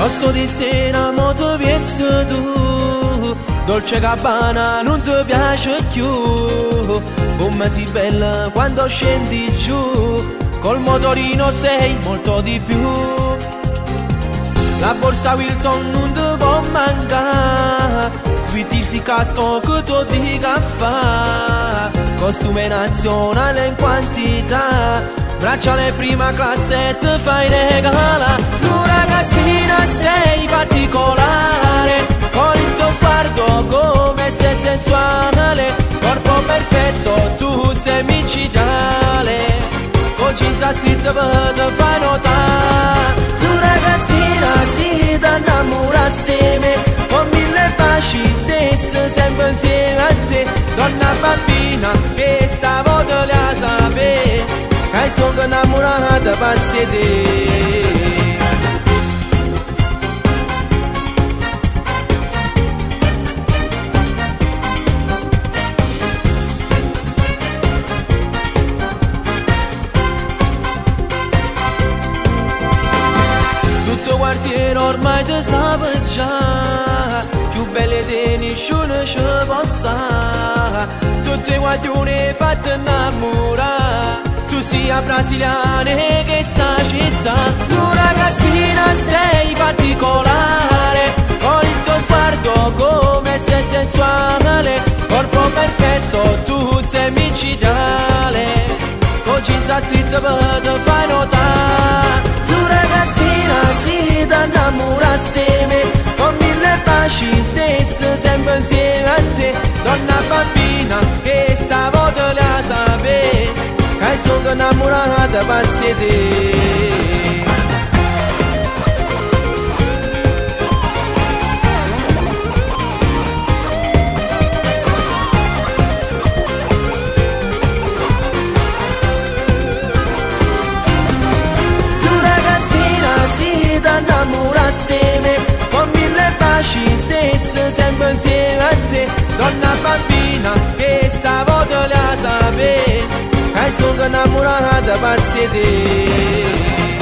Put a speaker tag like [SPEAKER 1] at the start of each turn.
[SPEAKER 1] Rosso di sera mo ti vesti tu, Dolce Gabbana non ti piace più. Come si bella quando scendi giù, col motorino sei molto di più. La borsa Wilton non ti può mancare, sfittirsi casco che tu dica fa. Costume nazionale in quantità, bracciale prima classe e ti fai regalare. Tu ragazzina sei particolare, con il tuo sguardo come sei sensuale. Corpo perfetto, tu sei micidiale, con jeans a street per te fai notare. Tu ragazzina si da innamora assieme, con mille baci stessi sempre insieme a te. Donna bambina che stavolta la sape, che sono innamorata pazzi di te. Tutto quartiere ormai ti sa già, più belle di nessuno ci può stare. Tutte guaglione fatte innamorare, tu sia brasiliana che sta città. Tu ragazzina sei particolare, con il tuo sguardo come sei sensuale. Corpo perfetto, tu sei micidiale, con jeans a street per te fai notare. Tu ragazzina si da innamora assieme, con mille baci stessi sempre insieme a te. Donna bambina che stavolta la sape, che sono innamorata pazzi di te. Innamora assieme, con mille baci stessi sempre insieme a te. Donna bambina che stavolta la sape, che sono innamorata pazzi di te.